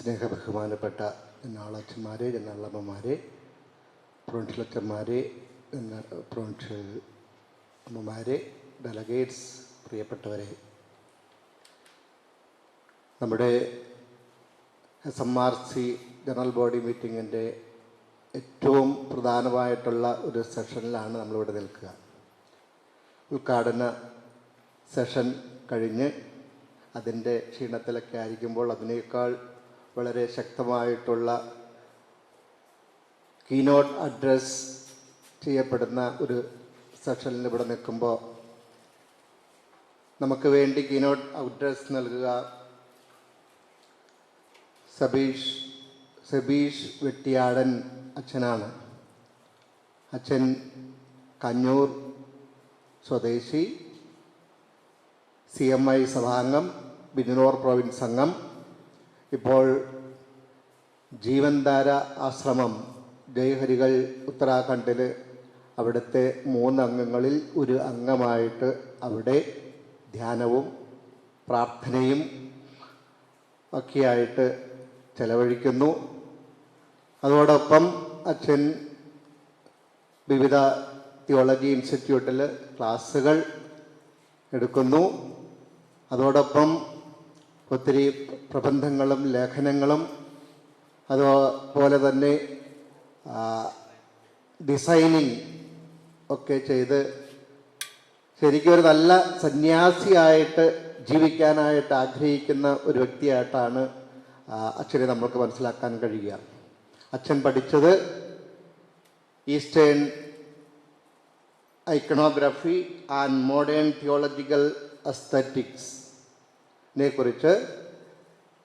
സ്നേഹബഹുമാനപ്പെട്ട എന്നാളച്ചന്മാരെ, എന്നാളമ്മമാരെ, പ്രൊവിൻഷ്യലച്ചന്മാരെ, provincial അമ്മമാരെ, delegates, പ്രിയപ്പെട്ടവരെ, നമ്മുടെ SMRC ജനറൽ ബോഡി മീറ്റിങ്ങിൻ്റെ ഏറ്റവും പ്രധാനമായിട്ടുള്ള ഒരു സെഷനിലാണ് നമ്മളിവിടെ നിൽക്കുക. ഉദ്ഘാടന സെഷൻ കഴിഞ്ഞ് അതിൻ്റെ ക്ഷീണത്തിലൊക്കെ ആയിരിക്കുമ്പോൾ അതിനേക്കാൾ വളരെ ശക്തമായിട്ടുള്ള കീനോട്ട് അഡ്രസ് ചെയ്യപ്പെടുന്ന ഒരു സെഷനിൽ ഇവിടെ നിൽക്കുമ്പോൾ നമുക്ക് വേണ്ടി കീനോട്ട് അഡ്രസ് നൽകുക സബീഷ് വെട്ടിയാടൻ അച്ഛനാണ്. അച്ഛൻ കഞ്ഞൂർ സ്വദേശി, CMI സഭാംഗം, ബിജ്നോർ പ്രൊവിൻസ് അംഗം, ഇപ്പോൾ ജീവൻധാര ആശ്രമം ജയ്ഹരികൾ ഉത്തരാഖണ്ഡിൽ അവിടുത്തെ 3 അംഗങ്ങളിൽ ഒരു അംഗമായിട്ട് അവിടെ ധ്യാനവും പ്രാർത്ഥനയും ഒക്കെയായിട്ട് ചെലവഴിക്കുന്നു. അതോടൊപ്പം അച്ഛൻ വിവിധ തിയോളജി ഇൻസ്റ്റിറ്റ്യൂട്ടിൽ ക്ലാസ്സുകൾ എടുക്കുന്നു. അതോടൊപ്പം ഒത്തിരി പ്രബന്ധങ്ങളും ലേഖനങ്ങളും അതുപോലെ തന്നെ ഡിസൈനിങ് ഒക്കെ ചെയ്ത് ശരിക്കും ഒരു നല്ല സന്യാസിയായിട്ട് ജീവിക്കാനായിട്ട് ആഗ്രഹിക്കുന്ന ഒരു വ്യക്തിയായിട്ടാണ് അച്ഛനെ നമ്മൾക്ക് മനസ്സിലാക്കാൻ കഴിയുക. അച്ഛൻ പഠിച്ചത് eastern iconography and modern theological എസ്തറ്റിക്സിനെ കുറിച്ച്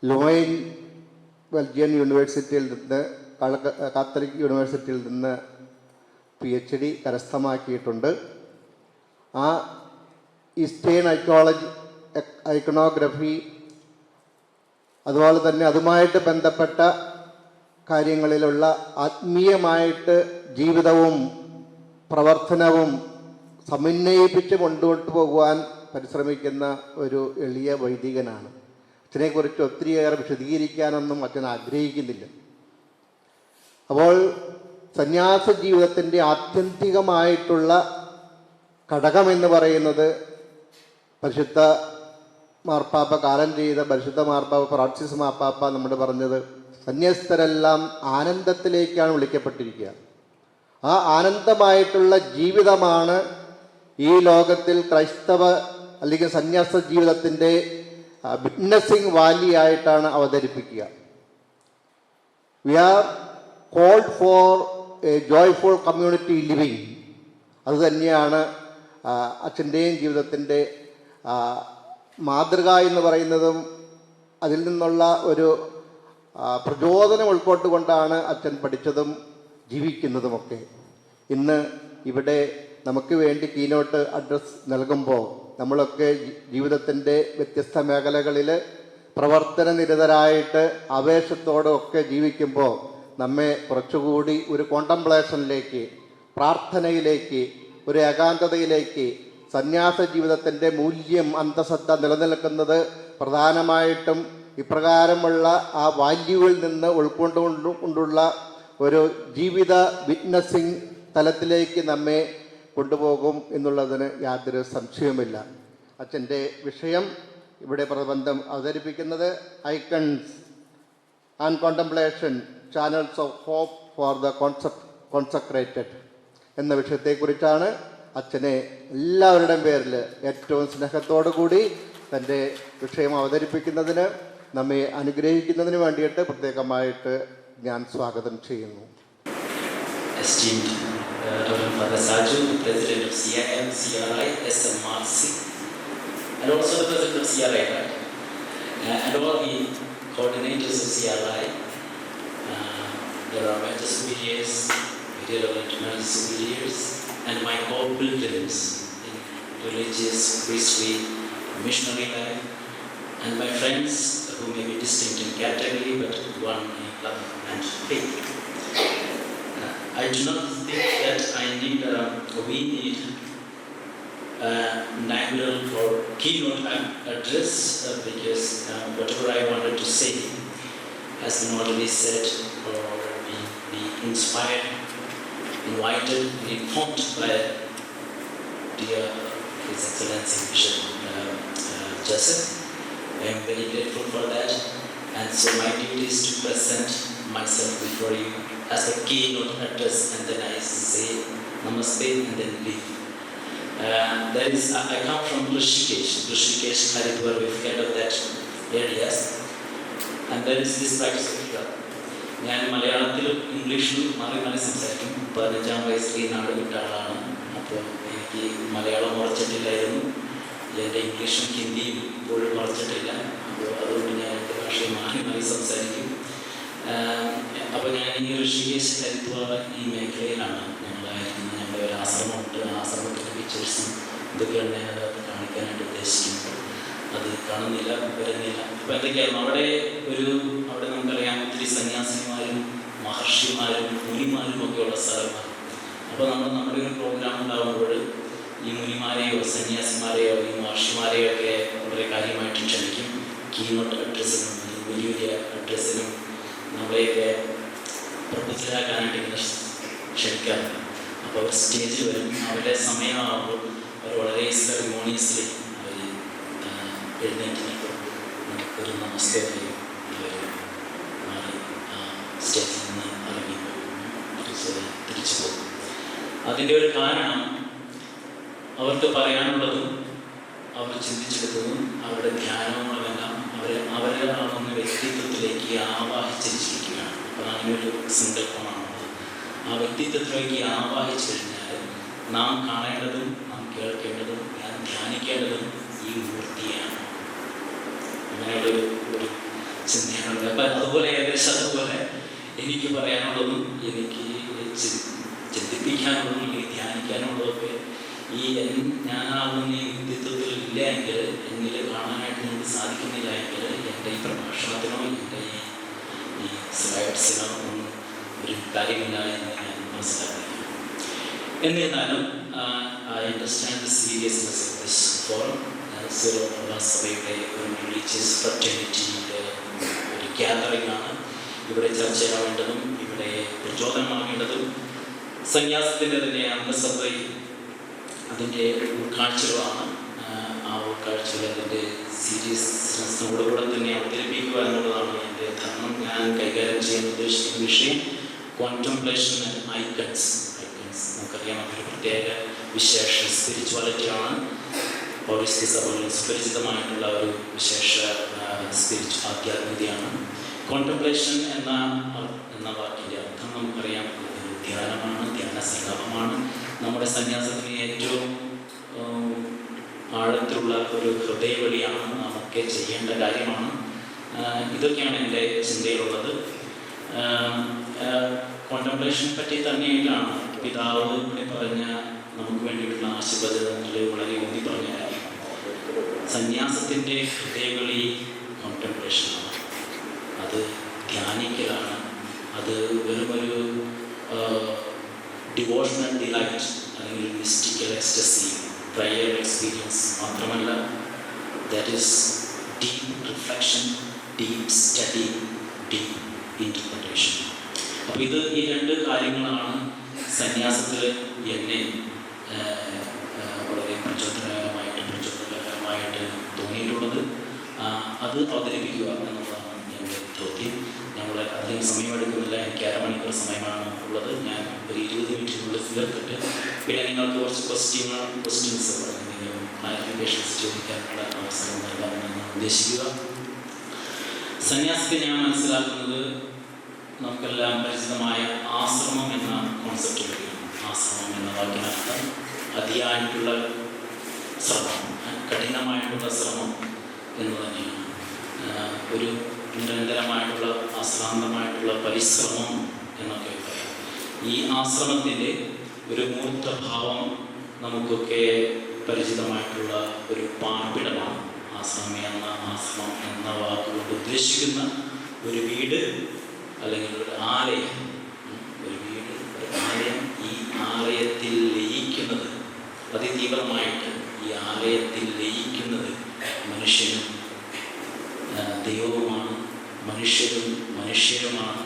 ലോയിൻ ബെൽജിയൻ യൂണിവേഴ്സിറ്റിയിൽ നിന്ന്, കാത്തലിക് യൂണിവേഴ്സിറ്റിയിൽ നിന്ന് PhD കരസ്ഥമാക്കിയിട്ടുണ്ട്. ആ ഈസ്റ്റേൺ ഐക്കണോഗ്രഫി അതുപോലെ തന്നെ അതുമായിട്ട് ബന്ധപ്പെട്ട കാര്യങ്ങളിലുള്ള ആത്മീയമായിട്ട് ജീവിതവും പ്രവർത്തനവും സമന്വയിപ്പിച്ച് മുന്നോട്ട് പോകുവാൻ പരിശ്രമിക്കുന്ന ഒരു എളിയ വൈദികനാണ്. അച്ഛനെക്കുറിച്ച് ഒത്തിരിയേറെ വിശദീകരിക്കാനൊന്നും അച്ഛൻ ആഗ്രഹിക്കുന്നില്ല. അപ്പോൾ സന്യാസ ജീവിതത്തിൻ്റെ ആത്യന്തികമായിട്ടുള്ള ഘടകമെന്ന് പറയുന്നത് പരിശുദ്ധ മാർപ്പാപ്പ കാലം ചെയ്ത പരിശുദ്ധ മാർപ്പാപ്പ ഫ്രാൻസിസ് മാർപ്പാപ്പ നമ്മൾ പറഞ്ഞത്, സന്യസ്തരെല്ലാം ആനന്ദത്തിലേക്കാണ് വിളിക്കപ്പെട്ടിരിക്കുക. ആ ആനന്ദമായിട്ടുള്ള ജീവിതമാണ് ഈ ലോകത്തിൽ ക്രൈസ്തവ അല്ലെങ്കിൽ സന്യാസ ജീവിതത്തിൻ്റെ വിറ്റ്നസിങ് വാല്യൂ ആയിട്ടാണ് അവതരിപ്പിക്കുക. We are called for a joyful community living. അതുതന്നെയാണ് അച്ഛൻ്റെയും ജീവിതത്തിൻ്റെ മാതൃക എന്ന് പറയുന്നതും അതിൽ നിന്നുള്ള ഒരു പ്രചോദനം ഉൾക്കൊണ്ടുകൊണ്ടാണ് അച്ഛൻ പഠിച്ചതും ജീവിക്കുന്നതുമൊക്കെ. ഇന്ന് ഇവിടെ നമുക്ക് വേണ്ടി കീനോട്ട് അഡ്രസ് നൽകുമ്പോൾ നമ്മളൊക്കെ ജീവിതത്തിൻ്റെ വ്യത്യസ്ത മേഖലകളിൽ പ്രവർത്തന നിരതരായിട്ട് ആവേശത്തോടെ ഒക്കെ ജീവിക്കുമ്പോൾ നമ്മെ കുറച്ചുകൂടി ഒരു കോണ്ടംപ്ലേഷനിലേക്ക്, പ്രാർത്ഥനയിലേക്ക്, ഒരു ഏകാന്തതയിലേക്ക്, സന്യാസ ജീവിതത്തിൻ്റെ മൂല്യം, അന്തസത്ത നിലനിൽക്കുന്നത് പ്രധാനമായിട്ടും ഇപ്രകാരമുള്ള ആ വാല്യൂവിൽ നിന്ന് ഉൾക്കൊണ്ടുകൊണ്ടുള്ള ഒരു ജീവിത വിറ്റ്നസിങ് തലത്തിലേക്ക് നമ്മെ കൊണ്ടുപോകും എന്നുള്ളതിന് യാതൊരു സംശയവുമില്ല. അച്ഛൻ്റെ വിഷയം ഇവിടെ പ്രബന്ധം അവതരിപ്പിക്കുന്നത് icons and contemplation, channels of hope for the consecrated എന്ന വിഷയത്തെക്കുറിച്ചാണ്. അച്ഛനെ എല്ലാവരുടെയും പേരിൽ ഏറ്റവും സ്നേഹത്തോടു കൂടി തൻ്റെ വിഷയം അവതരിപ്പിക്കുന്നതിന്, നമ്മെ അനുഗ്രഹിക്കുന്നതിന് വേണ്ടിയിട്ട് പ്രത്യേകമായിട്ട് ഞാൻ സ്വാഗതം ചെയ്യുന്നു. Esteemed Dr. Father Saju, the President of CIM, CRI, SMRC, and also the President of CRI, right? And all the coordinators of CRI. There are major superiors, major superiors, and my co-pilgrims in religious, priestly, missionary life, and my friends who may be distinct in category but one in love and faith. I do not think that we need an annual or keynote address because whatever I wanted to say has been already said or be inspired, invited, and informed by dear His Excellency Bishop Joseph. I am very grateful for that, and so my duty is to present myself before you as a keynote address, and then I say Namaste and then leave. I come from Rishikesh, Haridwar, we've heard of that areas, and there is this practice of yoga. ഞാൻ മലയാളത്തിലും ഇംഗ്ലീഷിലും മാറി സംസാരിക്കും. 15-ാം വയസ്സിൽ ഈ നാട് വിട്ട ആളാണ്. അപ്പോൾ എനിക്ക് മലയാളം ഉറച്ചിട്ടില്ലായിരുന്നു, എൻ്റെ ഇംഗ്ലീഷും ഹിന്ദിയും ഇപ്പോഴും ഉറച്ചിട്ടില്ല. അപ്പോൾ അതുകൊണ്ട് ഞാൻ എൻ്റെ ഭാഷയെ മാറി സംസാരിക്കും. അപ്പോൾ ഞാൻ ഈ ഋഷികേശ് ഹരിദ്വാർ ഈ മേഖലയിലാണ് ഞങ്ങളായിരിക്കുന്നത്. ഞങ്ങളുടെ ഒരു ആശ്രമമുണ്ട്. ആ ആശ്രമത്തിൻ്റെ പിക്ചേഴ്സും ഇതൊക്കെയാണ് ഞാൻ അതിനകത്ത് കാണിക്കാനായിട്ട് ഉദ്ദേശിക്കുന്നത്. അത് കാണുന്നില്ല, വരുന്നില്ല. അപ്പോൾ എന്തൊക്കെയായിരുന്നു അവിടെ നമുക്കറിയാം ഒത്തിരി സന്യാസിമാരും മഹർഷിമാരും മുനിമാരും ഒക്കെ ഉള്ള സ്ഥലമാണ്. അപ്പോൾ നമ്മുടെ ഒരു പ്രോഗ്രാം ഉണ്ടാകുമ്പോൾ ഈ മുനിമാരെയോ സന്യാസിമാരെയോ ഈ മഹർഷിമാരെയോ ഒക്കെ വളരെ കാര്യമായിട്ട് ക്ഷണിക്കും. കീനോട്ട് അഡ്രസ്സിനും വലിയ വലിയ അഡ്രസ്സിനും നമ്മളെയൊക്കെ പ്രബുദ്ധരാക്കാനായിട്ട് ഇങ്ങനെ ക്ഷണിക്കാറുണ്ട്. അപ്പോൾ അവർ സ്റ്റേജിൽ വരും. അവരുടെ സമയമാകുമ്പോൾ അവർ വളരെ സെറിമോണിയസ്ലി അവർ എഴുന്നേറ്റ് നിൽക്കും. നമുക്കൊരു നമസ്തേ പറയും. അവർ മാറി സ്റ്റേജിൽ നിന്ന് ഇറങ്ങി തിരിച്ചു പോകും. അതിൻ്റെ ഒരു കാരണം അവർക്ക് പറയാനുള്ളതും അവർ ചിന്തിച്ചെടുത്തതും അവരുടെ ധ്യാനങ്ങളുമെല്ലാം അവരെ ആകുന്ന വ്യക്തിത്വത്തിലേക്ക് ആവാഹിച്ചിരിക്കുകയാണ്. അപ്പോൾ അങ്ങനെയൊരു സങ്കല്പമാണുള്ളത്. ആ വ്യക്തിത്വത്തിലേക്ക് ആവാഹിച്ചു കഴിഞ്ഞാൽ നാം കാണേണ്ടതും നാം കേൾക്കേണ്ടതും ഞാൻ ധ്യാനിക്കേണ്ടതും ഈ മൂർത്തിയാണ്. അങ്ങനെയുള്ളൊരു ചിന്തയാണുള്ളത്. അപ്പം അതുപോലെ എനിക്ക് പറയാനുള്ളതും എനിക്ക് ചിന്തിപ്പിക്കാനുള്ളതും എനിക്ക് ധ്യാനിക്കാനുള്ളതൊക്കെ ഈ ഞാനാവുന്ന ഈ വ്യക്തിത്വത്തിൽ ഇല്ല എങ്കിൽ, എന്നിൽ കാണാനായിട്ട് നിങ്ങൾക്ക് സാധിക്കുന്നില്ല എങ്കിൽ എൻ്റെ ഈ പ്രഭാഷണത്തിനോ എൻ്റെ ഈ സ്ലൈഡ്സിനോ ഒന്നും ഒരു കാര്യമില്ല എന്ന് ഞാൻ മനസ്സിലാക്കിയിരിക്കുന്നു. എന്നിരുന്നാലും I understand the seriousness of this forum. Zero സഭയുടെ ഒരു റിലീജിയസ് ഫ്രറ്റേണിറ്റിയുടെ ഒരു ഗ്യാതറിംഗ് ആണ്. ഇവിടെ ചർച്ചയാവേണ്ടതും ഇവിടെ പ്രചോദനമാകേണ്ടതും സന്യാസത്തിൻ്റെ തന്നെ അന്തസത്തയും അതിൻ്റെ ഉൾക്കാഴ്ചകളാണ്. ആ ഉൾക്കാഴ്ചകൾ അതിൻ്റെ സീരിയസ്നെസ്സിനോടുകൂടെ തന്നെ അവതരിപ്പിക്കുക എന്നുള്ളതാണ് എൻ്റെ ധർമ്മം. ഞാൻ കൈകാര്യം ചെയ്യാൻ ഉദ്ദേശിക്കുന്ന വിഷയം കോൺറ്റംപ്ലേഷൻ ആൻഡ് ഐക്കൺസ്. നമുക്കറിയാം അതൊരു പ്രത്യേക വിശേഷ സ്പിരിച്വാലിറ്റിയാണ്. പൗരസ്ത്യ സഭകളിൽ സുപരിചിതമായിട്ടുള്ള ഒരു വിശേഷ ആധ്യാത്മികതയാണ്. കോൺറ്റംപ്ലേഷൻ എന്ന വാക്കിൻ്റെ അർത്ഥം നമുക്കറിയാം. ധ്യാനമാണ്, ധ്യാന സല്ലാപമാണ്. നമ്മുടെ സന്യാസത്തിന് ഏറ്റവും ആഴത്തിലുള്ള ഒരു ഹൃദയവലിയാണ്. നമുക്ക് ചെയ്യേണ്ട കാര്യമാണ്. ഇതൊക്കെയാണ് എൻ്റെ ചിന്തയിലുള്ളത്. കോൺറ്റംപ്ലേഷനെ പറ്റി തന്നെയാണ് പിതാവ് ഇവിടെ പറഞ്ഞ നമുക്ക് വേണ്ടിയിട്ടുള്ള ആശീർവചനങ്ങളിൽ വളരെ ഊന്നി പറഞ്ഞ കാര്യം. സന്യാസത്തിൻ്റെ ഹൃദയവലി കോൺറ്റംപ്ലേഷനാണ്. അത് ധ്യാനിക്കലാണ്. അത് വെറുമൊരു ഡിവോഷണൽ ഡിലൈറ്റ് അല്ലെങ്കിൽ മിസ്റ്റിക്കൽ എക്സ്റ്റസി, പ്രയർ എക്സ്പീരിയൻസ് മാത്രമല്ല. That is deep reflection, deep study, deep interpretation. അപ്പോൾ ഈ രണ്ട് കാര്യങ്ങളാണ് സന്യാസത്തിൽ എന്നെ വളരെ പ്രചോദനകരമായിട്ട് തോന്നിയിട്ടുള്ളത്. അത് അവതരിപ്പിക്കുക എന്നുള്ളതാണ് എൻ്റെ ദൗത്യം. ഞങ്ങൾ അധികം സമയമെടുക്കുന്നില്ല. എനിക്ക് 1/2 മണിക്കൂർ സമയമാണ് ഉള്ളത്. ഞാൻ ഒരു 20 മിനിറ്റിനുള്ളിൽ തീർത്തിട്ട് പിന്നെ നിങ്ങൾക്ക് കുറച്ച് ക്വസ്റ്റ്യൻസ് എന്തെങ്കിലും ക്ലാരിഫിക്കേഷൻസ് ചോദിക്കാനുള്ള അവസരം നൽകാമെന്ന് ഉദ്ദേശിക്കുക. സന്യാസത്തെ ഞാൻ മനസ്സിലാക്കുന്നത് നമുക്കെല്ലാം പരിചിതമായ ആശ്രമം എന്ന കോൺസെപ്റ്റ് വഴിയാണ്. ആശ്രമം എന്ന വാക്കിനർത്ഥം അതിയായിട്ടുള്ള ശ്രമം, കഠിനമായിട്ടുള്ള ശ്രമം എന്ന് തന്നെയാണ്. ഒരു നിരന്തരമായിട്ടുള്ള അശ്രാന്തമായിട്ടുള്ള പരിശ്രമം എന്നൊക്കെ പറയാം. ഈ ആശ്രമത്തിൻ്റെ ഒരു മൂർത്തഭാവം നമുക്കൊക്കെ പരിചിതമായിട്ടുള്ള ഒരു പാർപ്പിടമാണ് ആശ്രമം എന്ന വാക്കുകൊണ്ട് ഉദ്ദേശിക്കുന്ന ഒരു വീട് അല്ലെങ്കിൽ ഒരു ആലയം. ഒരു വീട്, ഒരു ആലയം. ഈ ആലയത്തിൽ ലയിക്കുന്നത് അതിതീവ്രമായിട്ട് ഈ ആലയത്തിൽ ലയിക്കുന്നത് മനുഷ്യനും ദൈവവുമാണ്. മനുഷ്യരും മനുഷ്യരുമാണ്,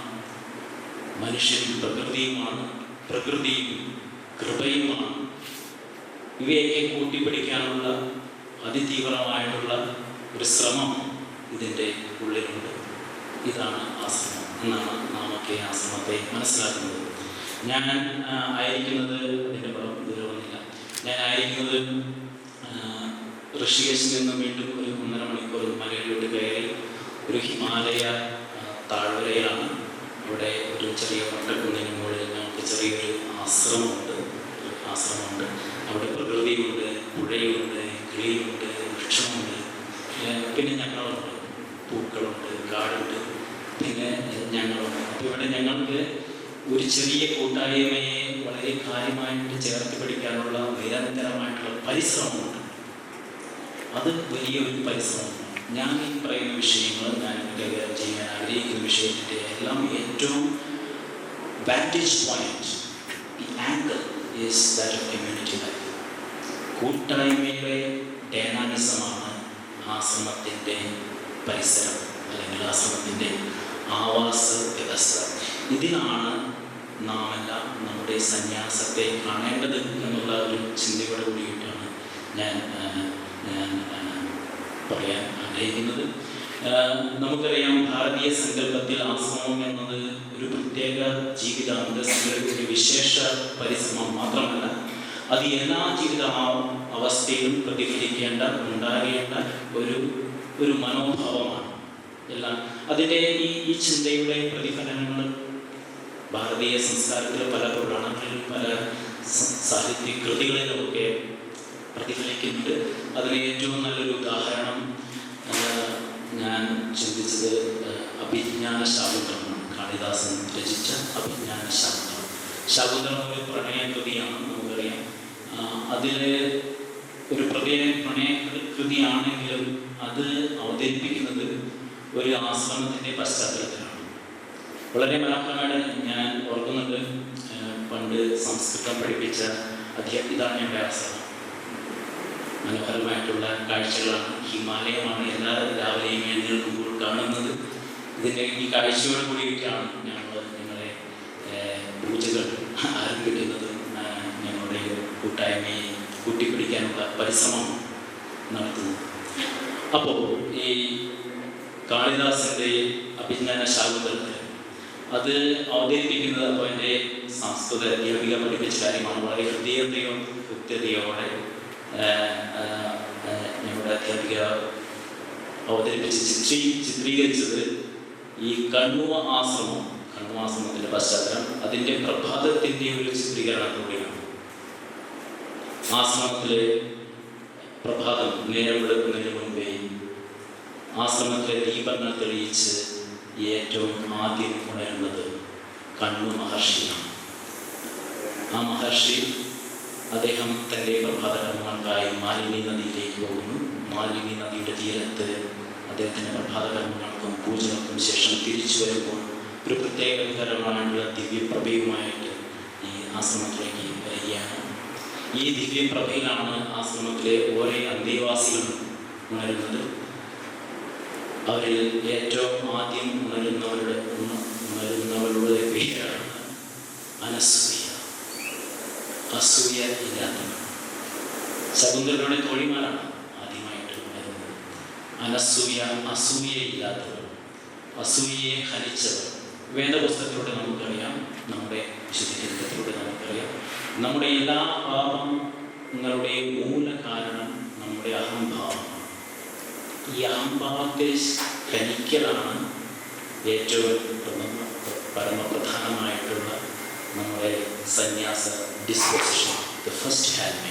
മനുഷ്യരും പ്രകൃതിയുമാണ്, പ്രകൃതിയും കൃപയുമാണ്. ഇവയൊക്കെ കൂട്ടിപ്പിടിക്കാനുള്ള അതിതീവ്രമായിട്ടുള്ള ഒരു ശ്രമം ഇതിൻ്റെ ഉള്ളിലുണ്ട്. ഇതാണ് ആശ്രമം എന്നാണ് നാമൊക്കെ ആശ്രമത്തെ മനസ്സിലാക്കുന്നത്. ഞാൻ ആയിരിക്കുന്നത് ഇതിൻ്റെ ദൂരമൊന്നുമില്ല. ഞാൻ ആയിരിക്കുന്നത് ഋഷികേശിൽ നിന്ന് വീണ്ടും ഒരു 1.5 മണിക്കൂർ മലയിലോട്ട് കയറി ഒരു ഹിമാലയ താഴ്വരയിലാണ്. അവിടെ ഒരു ചെറിയ ഒട്ടക്കുന്നിന് മുകളിൽ ഞങ്ങൾക്ക് ചെറിയൊരു ആശ്രമമുണ്ട്. അവിടെ പ്രകൃതിയുണ്ട്, പുഴയുണ്ട്, കിളിയുണ്ട്, വൃക്ഷമുണ്ട്, പിന്നെ ഞങ്ങളുണ്ട്, പൂക്കളുണ്ട്, കാടുണ്ട്, പിന്നെ ഞങ്ങളുണ്ട്. അപ്പോൾ ഇവിടെ ഞങ്ങൾക്ക് ഒരു ചെറിയ കൂട്ടായ്മയെ വളരെ കാര്യമായിട്ട് ചേർത്ത് പിടിക്കാനുള്ള നിരന്തരമായിട്ടുള്ള പരിശ്രമമുണ്ട്. അത് വലിയൊരു പരിശ്രമമാണ്. ഞാൻ ഈ പറയുന്ന വിഷയങ്ങൾ, ഞാൻ കൈകാര്യം ചെയ്യാൻ ആഗ്രഹിക്കുന്ന വിഷയത്തിൻ്റെ എല്ലാം ഏറ്റവും vantage point, the angle is that of community life. കൂട്ടായ്മയുടെ ഡൈനാമിസമാണ് ആശ്രമത്തിൻ്റെ പരിസരം അല്ലെങ്കിൽ ആശ്രമത്തിൻ്റെ ആവാസ വ്യവസ്ഥ. ഇതിനാണ് നാം എല്ലാം നമ്മുടെ സന്യാസത്തെ കാണേണ്ടത് എന്നുള്ള ഒരു ചിന്തയോടെ കൂടിയിട്ടാണ് ഞാൻ പറയാൻ ആഗ്രഹിക്കുന്നത്. നമുക്കറിയാം, ഭാരതീയ സങ്കല്പത്തിൽ ആശ്രമം എന്നത് ഒരു പ്രത്യേക ജീവിതാന്തസ്സിൻ്റെ ഒരു വിശേഷ പരിശ്രമം മാത്രമല്ല, അത് എല്ലാ ജീവിത അവസ്ഥയിലും പ്രതിഫലിക്കേണ്ട, ഉണ്ടാകേണ്ട ഒരു മനോഭാവമാണ് എല്ലാം. അതിൻ്റെ ഈ ചിന്തയുടെ പ്രതിഫലനങ്ങൾ ഭാരതീയ സംസ്കാരത്തിലെ പല പുരാണങ്ങളിലും പല സാഹിത്യ കൃതികളിലുമൊക്കെ പ്രതിഫലിക്കുന്നുണ്ട്. അതിന് ഏറ്റവും നല്ലൊരു ഉദാഹരണം ഞാൻ ചിന്തിച്ചത് അഭിജ്ഞാന ശാകുന്തളമാണ്. കാളിദാസൻ രചിച്ച അഭിജ്ഞാന ശാകുന്തളം. ശാകുന്തളം ഒരു പ്രണയകൃതിയാണ്, നമുക്കറിയാം. അതിൽ ഒരു പ്രണയകൃതിയാണെങ്കിലും അത് അവതരിപ്പിക്കുന്നത് ഒരു ആശ്രമത്തിൻ്റെ പശ്ചാത്തലത്തിലാണ്. വളരെ മനോഹരമായിട്ട് ഞാൻ ഓർക്കുന്നുണ്ട്, പണ്ട് സംസ്കൃതം പഠിപ്പിച്ച ഇതാണ് ഞങ്ങളുടെ ആശ്രമം. മനോഹരമായിട്ടുള്ള കാഴ്ചകളാണ്, ഹിമാലയമാണ് എല്ലാ രാവിലെയും എഴുന്നേൽക്കുമ്പോൾ കാണുന്നത്. ഈ കാഴ്ചയോട് കൂടിയിട്ടാണ് ഞങ്ങളെ പൂജകൾ ആരംഭിക്കുന്നതും ഞങ്ങളുടെ കൂട്ടായ്മയെ കൂട്ടിപ്പിടിക്കാനുള്ള പരിശ്രമം നടത്തുന്നത്. അപ്പോൾ ഈ കാളിദാസൻ്റെ അഭിജ്ഞാന ശാകുന്തളത്തിൽ അത് അവതരിപ്പിക്കുന്നത്, അപ്പോൾ എൻ്റെ സംസ്കൃത അധ്യാപിക പഠിപ്പിച്ച കാര്യമാണ്. വളരെ കൃത്യതയോടെ ഞങ്ങളുടെ അധ്യാപിക അവതരിപ്പിച്ച് ചിത്രീകരിച്ചത് ഈ കണ്ണുവ ആശ്രമത്തിൻ്റെ പശ്ചാത്തലം, അതിൻ്റെ പ്രഭാതത്തിൻ്റെ ഒരു ചിത്രീകരണം കൂടിയാണ്. ആശ്രമത്തിലെ പ്രഭാതം നേരം വെളുക്കുന്നതിന് മുൻപേ ആശ്രമത്തിലെ ദീപങ്ങൾ തെളിയിച്ച് ഏറ്റവും ആദ്യം ഉണരുന്നത് കണ്ണു മഹർഷിയാണ്. ആ മഹർഷി അദ്ദേഹം തൻ്റെ പ്രഭാതകർമ്മങ്ങൾക്കായി മാലിനി നദിയിലേക്ക് പോകുന്നു. മാലിനി നദിയുടെ തീരത്ത് അദ്ദേഹത്തിൻ്റെ പ്രഭാതകർമ്മങ്ങൾക്കും പൂജകൾക്കും ശേഷം തിരിച്ചു വരുമ്പോൾ ഒരു പ്രത്യേകതരമായുള്ള ദിവ്യപ്രഭയുമായിട്ട് ഈ ആശ്രമത്തിലേക്ക് വരികയാണ്. ഈ ദിവ്യപ്രഭയിലാണ് ആശ്രമത്തിലെ ഓരോ അന്തേവാസികളും ഉണരുന്നത്. അവരിൽ ഏറ്റവും ആദ്യം ഉണരുന്നവരുടെ പേരാണ് അനസൂയ. അസൂയ ഇല്ലാത്തവർ. ശകുന്തളയുടെ തോഴിമാരാണ് ആദ്യമായിട്ട് ഉണരുന്നത്. അസൂയയില്ലാത്തവർ, അസൂയയെ ഹനിച്ചവർ. വേദപുസ്തകത്തിലൂടെ നമുക്കറിയാം, നമ്മുടെ വിശുദ്ധീകരണത്തിലൂടെ നമുക്കറിയാം, നമ്മുടെ എല്ലാ പാപങ്ങളുടെ മൂല കാരണം നമ്മുടെ അഹംഭാവമാണ്. ഈ അഹംഭാവത്തെ ഹനിക്കലാണ് ഏറ്റവും പരമപ്രധാനമായിട്ടുള്ള നമ്മുടെ സന്യാസ ഡിസ്പോസിഷൻ. ദ ഫസ്റ്റ് ഹാൻഡ്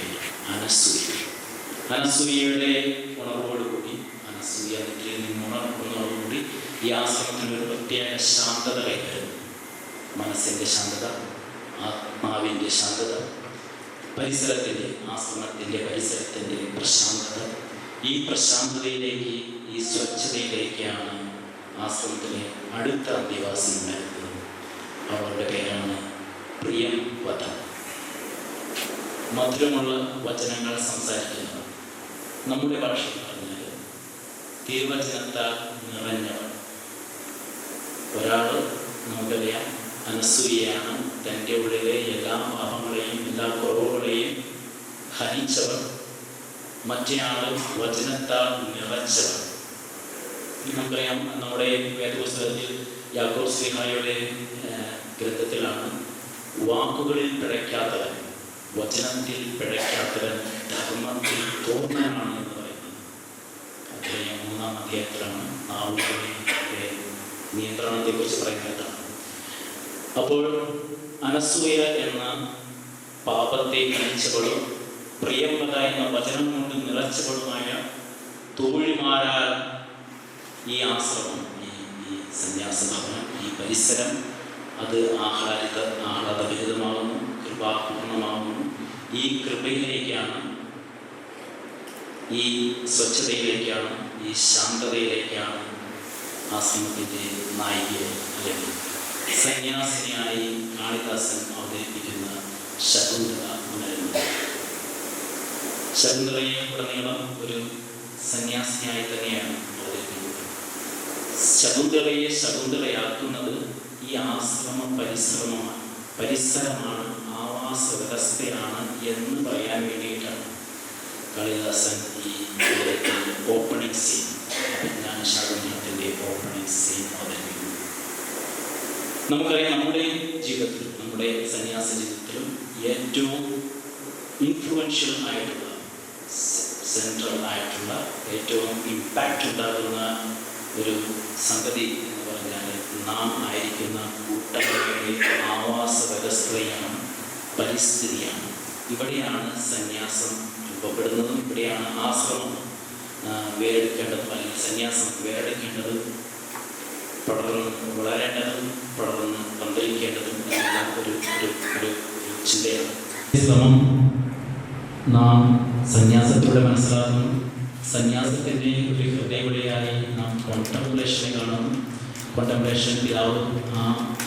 അനസൂയയുടെ ഉണർവോടുകൂടി, അനസൂയ നിദ്രയിൽ നിന്നുണർവുന്നതോടുകൂടി ഈ ആശ്രമത്തിന് ഒരു പ്രത്യേക ശാന്തത കൈവരുന്നു. മനസ്സിൻ്റെ ശാന്തത, ആത്മാവിൻ്റെ ശാന്തത, ആശ്രമത്തിൻ്റെ പരിസരത്തിൻ്റെ പ്രശാന്തത. ഈ പ്രശാന്തതയിലേക്ക്, ഈ സ്വച്ഛതയിലേക്കാണ് ആശ്രമത്തിലെ അടുത്ത അന്തേവാസി ഉണ്ടായിരുന്നത്. അവരുടെ പേരാണ് പ്രിയംവദ. മധുരമുള്ള വചനങ്ങൾ സംസാരിക്കുന്നവർ, നമ്മുടെ ഭാഷയിൽ പറഞ്ഞാൽ തിരുവചനത്താൽ നിറഞ്ഞവർ. ഒരാൾ നമുക്കറിയാം അനസൂയയാണ്. തൻ്റെ ഉള്ളിലെ എല്ലാ പാപങ്ങളെയും എല്ലാ കുറവുകളെയും ഹനിച്ചവർ. മറ്റേയാൾ വചനത്താൽ നിറച്ചവർ. നമുക്കറിയാം നമ്മുടെ വേദപുസ്തകത്തിൽ യാക്കോബ് ശ്ലീഹായുടെ ഗ്രന്ഥത്തിലാണ് വാക്കുകളിൽ പിഴയ്ക്കാത്തവൻ, വചനത്തിൽ പിഴയ്ക്കാത്തവൻ ധർമ്മത്തിൽ പൂർണ്ണനാണ് എന്ന് പറയുന്നത്. അദ്ദേഹം 3-ാം അധ്യായത്തിലാണ് നാവുകളുടെ നിയന്ത്രണത്തെക്കുറിച്ച് പറയുന്നതാണ്. അപ്പോൾ അനസൂയ എന്ന പാപത്തെ ഹനിച്ചവളും പ്രിയംവദ എന്ന വചനം കൊണ്ട് നിറച്ചവളുമായ തോഴിമാരാൽ ഈ ആശ്രമം, ഈ സന്യാസഭവനം, ഈ പരിസരം അത് ആഹ്ലാദഭരിതമാകുന്നു, കൃപാപൂർണമാകുന്നു. ഈ കൃപയിലേക്കാണ്, ഈ സ്വച്ഛതയിലേക്കാണ്, ഈ ശാന്തതയിലേക്കാണ് ആശ്രമത്തിൻ്റെ നായികയെ അല്ലെങ്കിൽ സന്യാസിനിയായി കാളിദാസൻ അവതരിപ്പിക്കുന്ന ശകുന്തള ഉണരുന്നത്. ശകുന്തളയെ ഉടനീളം ഒരു സന്യാസിനിയായി തന്നെയാണ് അവതരിപ്പിക്കുന്നത്. ശകുന്തളയെ ശകുന്തളയാക്കുന്നത് ഈ ആശ്രമ പരിസരമാണ്, ആവാസ വ്യവസ്ഥയാണ് എന്ന് പറയാൻ വേണ്ടിയിട്ടാണ് കാളിദാസൻ ഈ opening scene, Abhijnana ശാകുന്തളത്തിൻ്റെ opening scene അവതരിപ്പിക്കുന്നത്. നമുക്കറിയാം നമ്മുടെ ജീവിതത്തിലും നമ്മുടെ സന്യാസ ജീവിതത്തിലും ഏറ്റവും ഇൻഫ്ലുവൻഷ്യൽ ആയിട്ടുള്ള, സെൻട്രൽ ആയിട്ടുള്ള, ഏറ്റവും ഇമ്പാക്റ്റ് ഉണ്ടാകുന്ന ഒരു സംഗതി എന്ന് പറഞ്ഞാൽ നാം ആയിരിക്കുന്ന കൂട്ടങ്ങളുടെ ആവാസ വ്യവസ്ഥയാണ്, പരിസ്ഥിതിയാണ്. ഇവിടെയാണ് സന്യാസം രൂപപ്പെടുന്നതും, ഇവിടെയാണ് ആശ്രമം വേരെടുക്കേണ്ടതും, അല്ലെങ്കിൽ സന്യാസം വേരെടുക്കേണ്ടതും, വളരേണ്ടതും, പടർന്ന് പന്തലിക്കേണ്ടതും എന്ന ഒരു ചിന്തയാണ്. ഈ ശ്രമം നാം സന്യാസത്തിലൂടെ മനസ്സിലാക്കുന്നു. സന്യാസത്തിൻ്റെ ഒരു ഹൃദയവിളിയായി നാം കോണ്ടംപ്ലേഷനെ കാണുന്നു. കോണ്ടംപ്ലേഷൻ പിതാവ്, ആ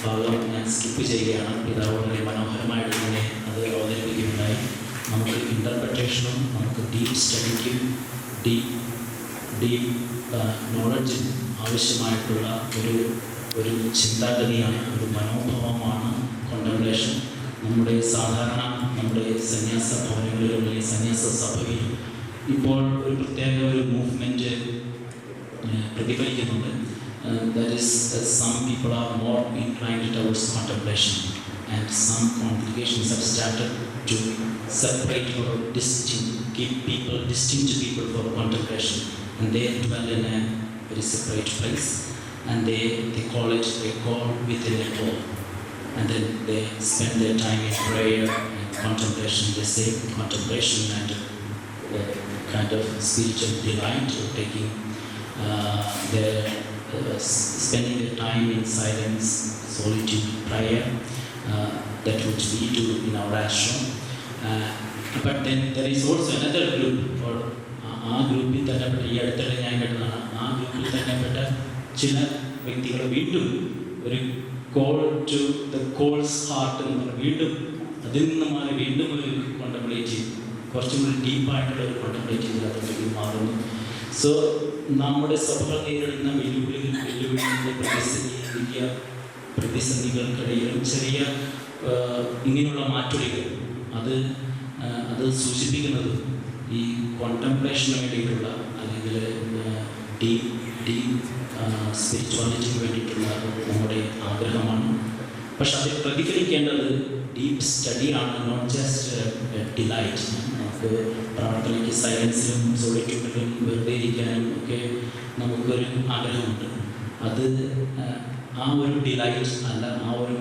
ഭാഗം ഞാൻ സ്കിപ്പ് ചെയ്യുകയാണ്. പിതാവ് വളരെ മനോഹരമായിട്ട് തന്നെ അത് അവതരിപ്പിക്കുകയുണ്ടായി. നമുക്ക് ഇൻ്റർപ്രിട്ടേഷനും നമുക്ക് ഡീപ്പ് സ്റ്റഡിക്കും ഡീപ്പ് നോളജിനും ആവശ്യമായിട്ടുള്ള ഒരു ചിന്താഗതിയാണ്, ഒരു മനോഭാവമാണ് കോണ്ടംപ്ലേഷൻ. നമ്മുടെ സന്യാസ ഭവനങ്ങളിലും അല്ലെങ്കിൽ സന്യാസ സഭയിലും ഇപ്പോൾ ഒരു പ്രത്യേക ഒരു movement പ്രതിഫലിക്കുന്നുണ്ട്. That is, some people are more inclined towards contemplation, and some congregations have started to separate or keep distinct people for contemplation, and they dwell in a very separate place, and they call within a hall, and then they spend their time in prayer and contemplation. They say contemplation and kind of spiritual delight, or taking spending their time in silence, solitude, prayer. That which we do in our ashram. But then there is also another group, or ആ ഗ്രൂപ്പിൽ തന്നെപ്പെട്ട, ഈ അടുത്തിടെ ഞാൻ കേട്ടതാണ്, ആ ഗ്രൂപ്പിൽ തന്നെപ്പെട്ട ചില വ്യക്തികൾ വീണ്ടും ഒരു call to the calls heart എന്ന് പറഞ്ഞാൽ വീണ്ടും അതിൽ നിന്ന് മാറി വീണ്ടും ഒരു കോണ്ടംപ്ലേറ്റീവ്, കുറച്ചും കൂടി ഡീപ്പായിട്ടുള്ള ഒരു കോണ്ടംപ്ലേറ്റീവ് അതിലേക്ക് മാറുന്നു. സോ നമ്മുടെ സഭകൾ നേരിടുന്ന വെല്ലുവിളികളുടെ പ്രതിസന്ധികൾക്കിടയിലും ചെറിയ ഇങ്ങനെയുള്ള മാറ്റൊലികൾ അത് സൂചിപ്പിക്കുന്നത് ഈ കോണ്ടംപ്ലേഷന് വേണ്ടിയിട്ടുള്ള, അല്ലെങ്കിൽ ഡീപ്പ് സ്പിരിച്വാലിറ്റിക്ക് വേണ്ടിയിട്ടുള്ള നമ്മുടെ ആഗ്രഹമാണ്. പക്ഷെ അതിൽ പ്രതിഫലിക്കേണ്ടത് ഡീപ്പ് സ്റ്റഡിയാണ്, നോട്ട് ജസ്റ്റ് ഡിലൈറ്റ്. നമുക്ക് പ്രാർത്ഥനയ്ക്ക് സൈലൻസിലും സോളിറ്റ്യൂഡിലും വെറുതെ ഇരിക്കാനും ഒക്കെ നമുക്കൊരു ആഗ്രഹമുണ്ട്. അത് ആ ഒരു ഡിലൈറ്റ് അല്ല, ആ ഒരു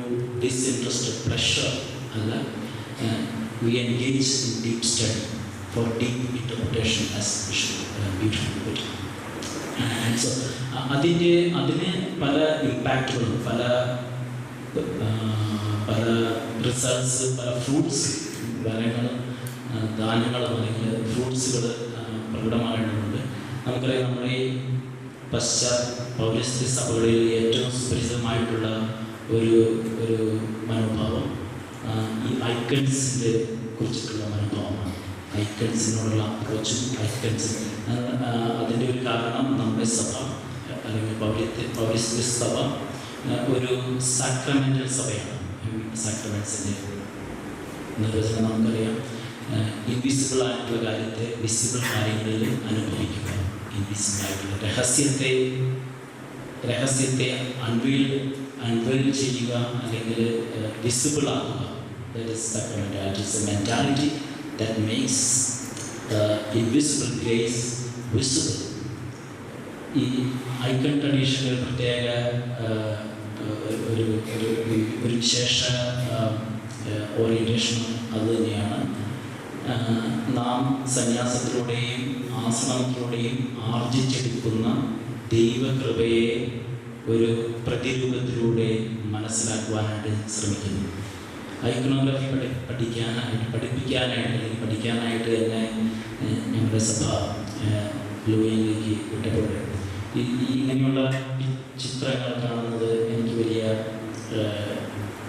ഡിസ്ഇൻട്രസ്റ്റഡ് പ്ലഷർ അല്ല. We engage in deep study for deep interpretation as beautiful put. So അതിന് പല ഇമ്പാക്റ്റുകളും, പല റിസൾട്ട്സ്, പല ഫ്രൂട്ട്സ്, ഫലങ്ങളും ധാന്യങ്ങളും അല്ലെങ്കിൽ ഫ്രൂട്ട്സുകൾ പ്രകടമാകേണ്ടതുണ്ട്. നമുക്കറിയാം, നമ്മുടെ ഈ പൗരസ്ത്യ സഭകളിൽ ഏറ്റവും സുപരിചിതമായിട്ടുള്ള ഒരു മനോഭാവം ഈ ഐക്കൺസിൻ്റെ കുറിച്ചിട്ടുള്ള മനോഭാവമാണ്. ഐക്കൺസിനോടുള്ള അപ്രോച്ചും അതിൻ്റെ ഒരു കാരണം നമ്മുടെ സഭ അല്ലെങ്കിൽ പൗരസ്ത്യ സഭ ഒരു സാക്രമെൻ്റൽ സഭയാണ്. സാക്രമെൻസിൻ്റെ നിർവചനം നമുക്കറിയാം. ഇൻവിസിബിൾ ആയിട്ടുള്ള കാര്യത്തെ വിസിബിൾ കാര്യങ്ങളിൽ അനുഭവിക്കുക. ഇൻവിസിബിൾ ആയിട്ടുള്ള രഹസ്യത്തെ അൺവെയിൽ ചെയ്യുക, അല്ലെങ്കിൽ വിസിബിൾ ആക്കുക. That is sacrament. That is A mentality that makes invisible grace visible. ഈ ഐക്കൺ ട്രഡീഷനിൽ പ്രത്യേക ഒരു വിശേഷ ഓറിയൻറ്റേഷൻ അത് തന്നെയാണ്. നാം സന്യാസത്തിലൂടെയും ആശ്രമത്തിലൂടെയും ആർജിച്ചെടുക്കുന്ന ദൈവകൃപയെ ഒരു പ്രതിരൂപത്തിലൂടെ മനസ്സിലാക്കുവാനായിട്ട് ശ്രമിക്കുന്നു. ഐക്കണോഗ്രഫി പഠിപ്പിക്കാനായിട്ട് തന്നെ ഞങ്ങളുടെ സഭ ലൂയിലേക്ക് വിട്ടപ്പോൾ ഇങ്ങനെയുള്ള ചിത്രങ്ങൾ കാണുന്നത് എനിക്ക് വലിയ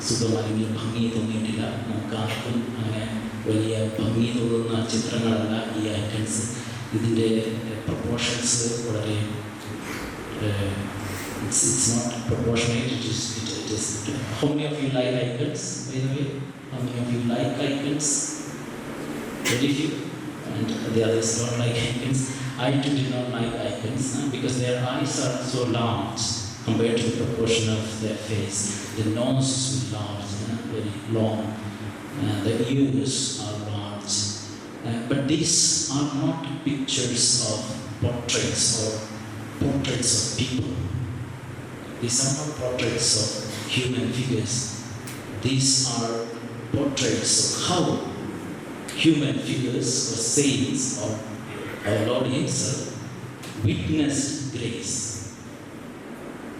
സുഖം അല്ലെങ്കിൽ ഭംഗി തോന്നിയിട്ടില്ല. നമുക്ക് ആർക്കും അങ്ങനെ വലിയ ഭംഗി തോന്നുന്ന ചിത്രങ്ങളല്ല ഈ ഐക്കൺസ്. ഇതിൻ്റെ പ്രൊപ്പോർഷൻസ് വളരെ it's not proportionate. It is. How many of you like icons, by the way? How many of you like icons? Very few. And the others don't like icons. I too did not like icons because their eyes are so large compared to the proportion of their face. The nose is large, very long. The ears are large. But these are not pictures of portraits of people. These are not portraits of human figures. These are portraits of how human figures or saints or our Lord himself witnessed grace.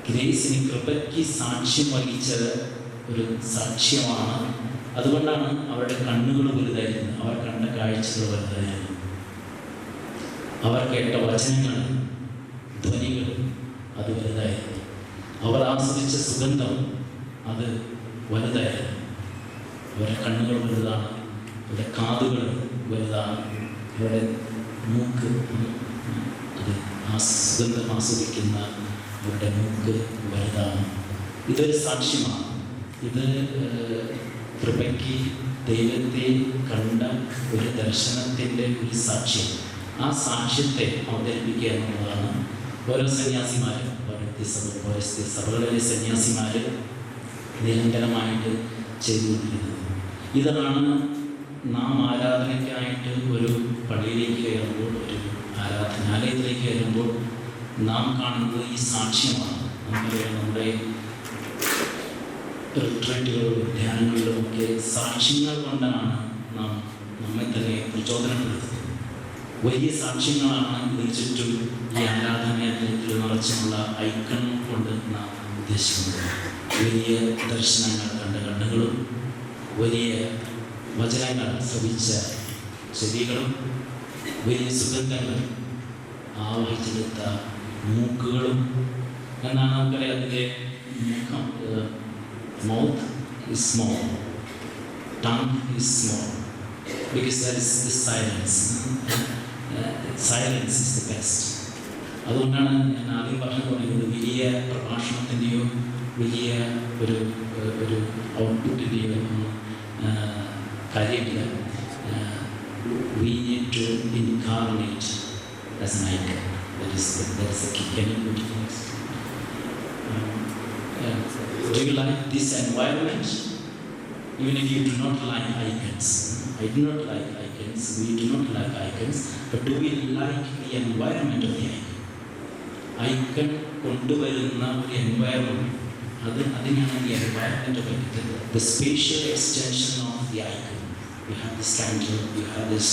ഗ്രേസിന് കൃപയ്ക്ക് സാക്ഷ്യം വഹിച്ച ഒരു സാക്ഷ്യമാണ്. അതുകൊണ്ടാണ് അവരുടെ കണ്ണുകൾ വലുതായിരുന്നത്, അവർ കണ്ട കാഴ്ചകൾ വലുതായിരുന്നു, അവർ കേട്ട വചനങ്ങൾ ധ്വനികൾ അത് വലുതായിരുന്നു, അവർ ആസ്വദിച്ച സുഗന്ധം അത് വലുതായിരുന്നു. അവരുടെ കണ്ണുകൾ വലുതാണ്, അവരുടെ കാതുകൾ വലുതാണ്, അവരുടെ മൂക്ക് അത് സുഗന്ധം ആസ്വദിക്കുന്ന അവരുടെ മൂക്ക് വലുതാണ്. ഇതൊരു സാക്ഷ്യമാണ്. ഇത് കൃപയ്ക്ക് ദൈവത്തെ കണ്ട ഒരു ദർശനത്തിൻ്റെ ഒരു സാക്ഷ്യം. ആ സാക്ഷ്യത്തെ അവതരിപ്പിക്കുക എന്നുള്ളതാണ് ഓരോ സന്യാസിമാരും പൗരസ്ത്യ സഭകളിലെ സന്യാസിമാർ നിരന്തരമായിട്ട് ചെയ്തുകൊണ്ടിരുന്നത്. ഇതാണ് നാം ആരാധനയ്ക്കായിട്ട് ഒരു പള്ളിയിലേക്ക് കയറുമ്പോൾ, ഒരു ആരാധനാലയത്തിലേക്ക് കയറുമ്പോൾ നാം കാണുന്നത് ഈ സാക്ഷ്യമാണ്. നമുക്കറിയാം, നമ്മുടെ റിട്രീറ്റുകളിലും ധ്യാനങ്ങളിലുമൊക്കെ സാക്ഷ്യങ്ങൾ കൊണ്ടാണ് നാം നമ്മെ തന്നെ പ്രചോദനപ്പെടുത്തുന്നത്. വലിയ സാക്ഷ്യങ്ങളാണ് ഇതിന് ചുറ്റും ഈ ആരാധനാലയത്തിൽ നിറച്ചുള്ള ഐക്കൺ കൊണ്ട് നാം ഉദ്ദേശിക്കുന്നത്. വലിയ ദർശനങ്ങൾ കണ്ട കണ്ണുകളും, വലിയ വചനങ്ങൾ ശ്രവിച്ച ചെവികളും, വലിയ സുഗന്ധങ്ങൾ ആവഹിച്ചെടുത്ത മൂക്കുകളും എന്നാണ് നമുക്കറിയാം. അതിൻ്റെ മുഖം, mouth is small, tongue is small, because there is this silence. Silence is the best. അതുകൊണ്ടാണ് ഞാൻ ആദ്യം പറഞ്ഞു തുടങ്ങിയത്, വലിയ പ്രഭാഷണത്തിൻ്റെയോ വലിയ ഒരു ഔട്ട്പുട്ടിൻ്റെയോ കാര്യമില്ല. We need to incarnate as an icon. That is the key. Can you put it next? Do you like this environment? Even if you do not like icons. I do not like icons. We do not like icons. But do we like the environment of the icon? Icon കൊണ്ടുവരുന്ന ഒരു environment. അതിനാണ് the environment of icon. The spatial extension of the icon. You have this candle, you have this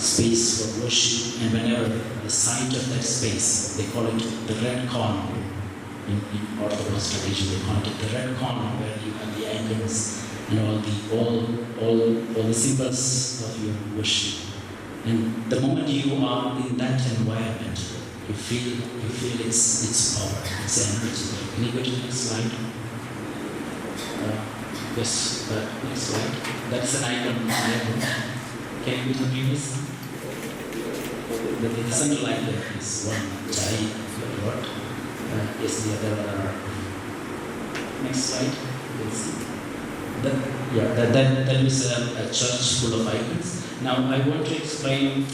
space for worship, and whenever the site of that space, they call it the red corner. In Orthodox tradition, they call it the red corner, where you have the icons and all the symbols of your worship. And the moment you are in that environment, you feel its power, its energy. Can you go to the next slide? Yes, next slide. That's an icon. Can you go to the previous? The central icon is one chai, what? Yes, the other Next slide. You'll see. That is a church full of icons. Now I want to explain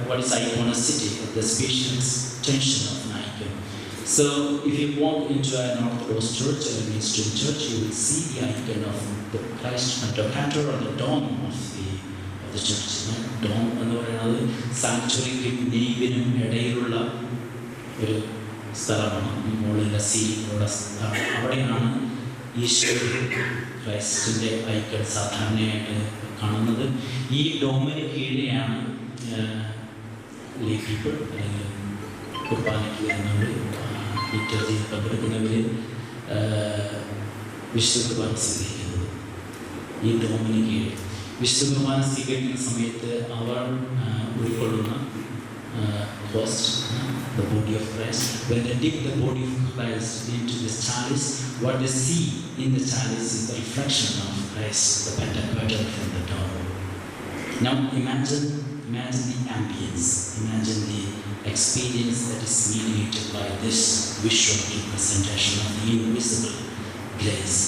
what is iconicity, the spatial extension of an icon. So if you walk into an Orthodox church or a mainstream church, you will see the icon of the Christ Pantocrator or the dome of the church. Dome എന്ന് പറയുന്നത് സാങ്ച്വറിക്കും നെയ്വിനും ഇടയിലുള്ള ഒരു സ്ഥലമാണ്. മുകളിലെ സീലിങ്ങുള്ള സ്ഥലം. അവിടെയാണ് Isho ക്രൈസ്റ്റിൻ്റെ icon സാധാരണയായിട്ട് കാണുന്നത്. ഈ ഡോമിന് കീഴെയാണ് ലേ പീപ്പിൾ അല്ലെങ്കിൽ കുർബാനയ്ക്ക് വരുന്നവർ, ലിറ്റർജിയിൽ പങ്കെടുക്കുന്നവർ വിശുദ്ധ കുർബാന സ്വീകരിക്കുന്നത്. ഈ ഡോമിന് കീഴെ വിശുദ്ധ കുർബാന സ്വീകരിക്കുന്ന സമയത്ത് അവർ ഉൾക്കൊള്ളുന്ന host, the body of Christ. When they dip the body of Christ into this chalice, what they see in the chalice is the reflection of Christ, the Pantocrator from the dome. Now imagine the ambience, imagine the experience that is mediated by this visual representation of the invisible grace,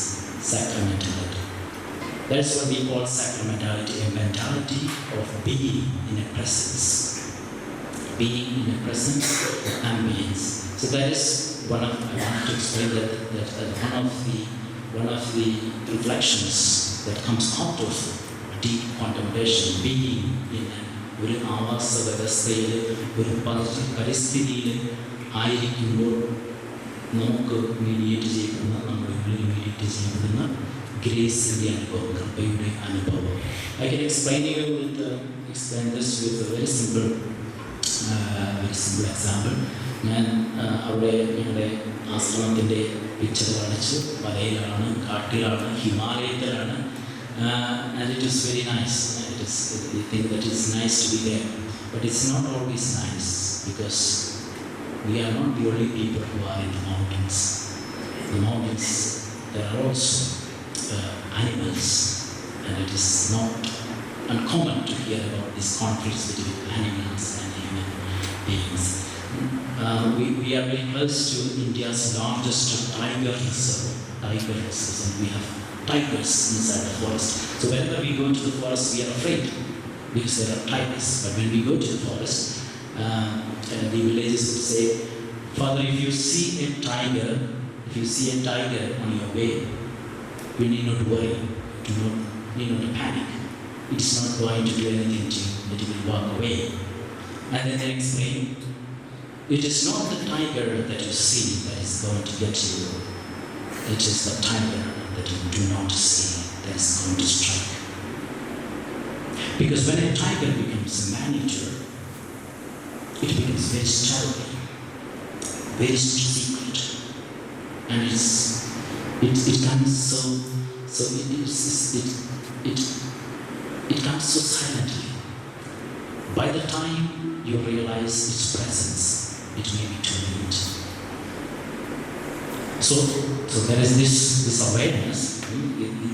sacramentality. That's what we call sacramentality, a mentality of being in a presence. Being in a presence, ambience. So that is I want to explain that one of the reflections that comes out of deep contemplation, being in ഒരു ആവാസ വ്യവസ്ഥയിൽ, ഒരു പരിസ്ഥിതിയിൽ ആയിരിക്കുമ്പോൾ നമുക്ക് മീഡിയേറ്റ് ചെയ്യപ്പെടുന്ന, നമ്മുടെ ഉള്ളിൽ മീഡിയേറ്റ് ചെയ്യപ്പെടുന്ന ഗ്രേസിൻ്റെ അനുഭവം, കൃപയുടെ അനുഭവം. I can explain this with a very simple example. ഞാൻ അവിടെ ഞങ്ങളുടെ ആശ്രമത്തിൻ്റെ പിക്ചർ കാണിച്ചു. മലയിലാണ്, കാട്ടിലാണ്, ഹിമാലയത്തിലാണ്. And it is very nice. We think that it's nice to be there. But it's not always nice, because we are not the only people who are in the mountains. The mountains, there are also animals. And it is not uncommon to hear about these conflicts between animals and human beings. We are very close to India's largest tiger reserve, and we have tigers inside the forest. So whenever we go into the forest, we are afraid because there are tigers. But when we go to the forest, the villagers would say, "Father, if you see a tiger on your way, you need not worry, you need not panic. It is not going to do anything to you, but it will walk away." And then they explain, it is not the tiger that you see that is going to get you. It is the tiger that you do not see that is going to strike. Because when a tiger becomes a man-eater, it becomes very stealthy, very secret, and it comes it comes so silently. By the time you realize its presence, it may be too late. So there is this awareness.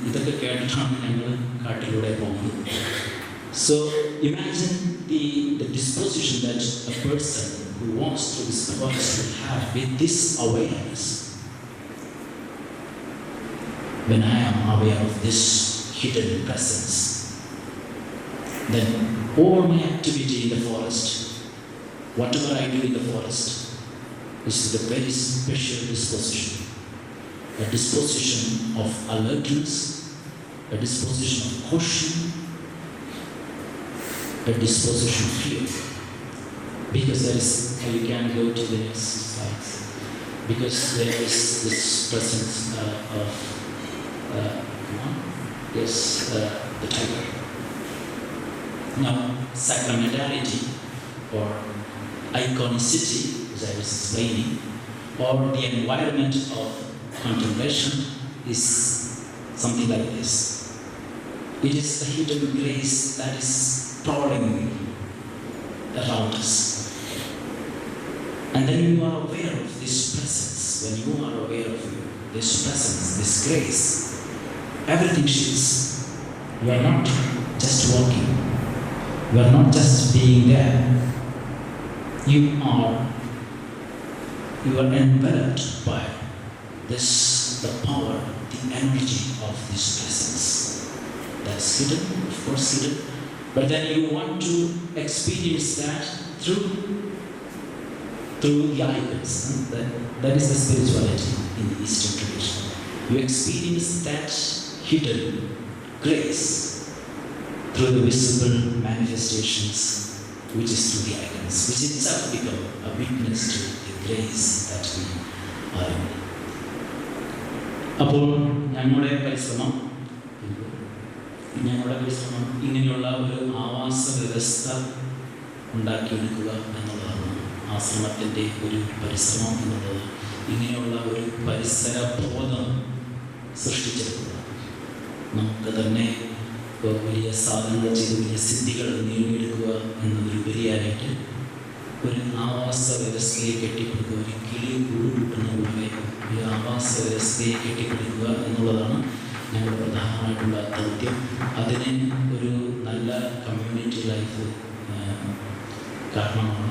ഇതൊക്കെ കേട്ടിട്ടാണ് ഞങ്ങൾ കാട്ടിലൂടെ പോകുന്നത്. So imagine the disposition that a person who walks through this forest will have with this awareness. When I am aware of this hidden presence, then all my activity in the forest, whatever I do in the forest, is the very special disposition. A disposition of alertness, a disposition of caution, a disposition of fear. Because you can go to the next slides. Because there is this presence of the tiger. Now, sacramentality or iconicity, as I was explaining, or the environment of contemplation is something like this. It is the hidden grace that is prowling around us. And then you are aware of this presence. When you are aware of this presence, this grace, everything shifts. You are not just walking. You are not just being there. You are enveloped by this the power, the energy of this presence. That's hidden, of course hidden. But then you want to experience that through the icons. That is the spirituality in the Eastern tradition. You experience that hidden grace through the visible manifestations, which is through the icons, which itself become a witness to the grace that we are in. അപ്പോൾ ഞങ്ങളുടെ പരിശ്രമം ഇങ്ങനെയുള്ള ഒരു ആവാസ വ്യവസ്ഥ ഉണ്ടാക്കിയെടുക്കുക എന്നുള്ളതാണ് ആശ്രമത്തിൻ്റെ ഒരു പരിശ്രമം എന്നുള്ളത്. ഇങ്ങനെയുള്ള ഒരു പരിസര ബോധം സൃഷ്ടിച്ചെടുക്കുക. നമുക്ക് തന്നെ വലിയ സാധനങ്ങൾ ചെയ്ത് വലിയ സിദ്ധികൾ നേടിയെടുക്കുക എന്നതിലുപരിയായിട്ട് ഒരു ആവാസ വ്യവസ്ഥയെ കെട്ടിപ്പടുക്കുക, ഒരു കിളി കൂടുകൂട്ടുന്ന പോലെ ഒരു ആവാസ വ്യവസ്ഥയെ കെട്ടിപ്പടുക്കുക എന്നുള്ളതാണ് ഞങ്ങളുടെ പ്രധാനമായിട്ടുള്ള ദൗത്യം. അതിന് ഒരു നല്ല കമ്മ്യൂണിറ്റി ലൈഫ് കാരണമാണ്.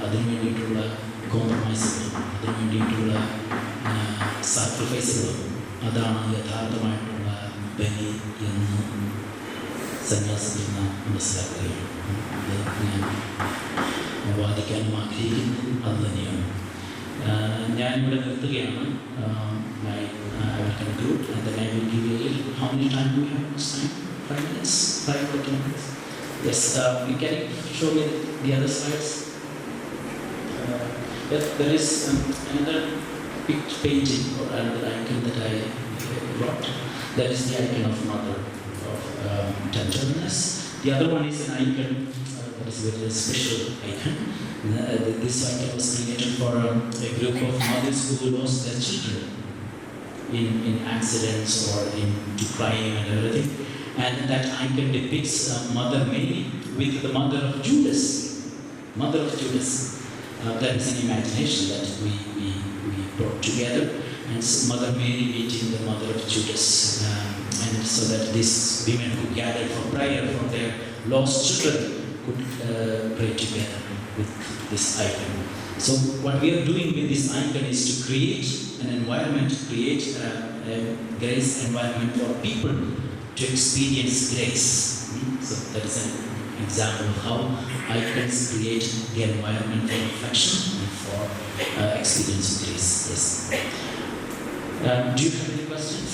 അതിനു വേണ്ടിയിട്ടുള്ള കോംപ്രമൈസുകളും അതിനു വേണ്ടിയിട്ടുള്ള സാക്രിഫൈസുകളും അതാണ് യഥാർത്ഥമായിട്ടുള്ള ബലി എന്ന് സന്യാസത്തിൽ നാം മനസ്സിലാക്കുകയാണ്. അത് ഞാൻ വാദിക്കാനും ആഗ്രഹിക്കുന്നത് അത് തന്നെയാണ്. ഞാനിവിടെ നിർത്തുകയാണ്. I will conclude and then I will give you a little. How many time do we have this time? 5 minutes? 5 or 10 minutes? Yes, you can show me the other slides. Yes, there is another painting or another icon that I brought. That is the icon of Mother of Tenderness. The other one is an icon that is a very special icon. This icon was created for a group of mothers who lost their children in accidents or into crime and everything. And that icon depicts Mother Mary with the mother of Judas. Mother of Judas. That is an imagination that we brought together. And Mother Mary meeting the mother of Judas. And so that these women who gathered for prayer for their lost children could pray together with this icon. So what we are doing with this icon is to create an environment, create a grace environment for people to experience grace. So that is an example of how icons create the environment for reflection and for experiencing grace. Yes. Do you have any questions?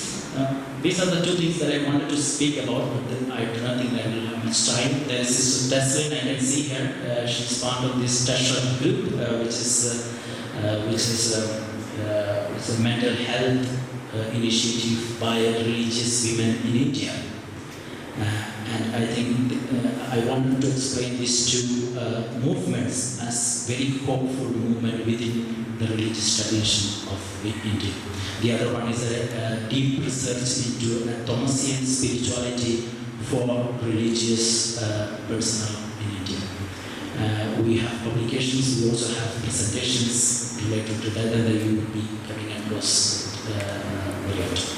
These are the two things that I wanted to speak about, but then I do not think I will have much time. There is Sister Teslin, I can see her. She's part of this Tesla group, which is a mental health initiative by religious women in India. And I think I wanted to explain these two movements as very hopeful movement within the religious tradition of India. The other one is a deep research into Thomasian spirituality for religious personnel in India. We have publications, we also have presentations related to that, and you will be coming across very often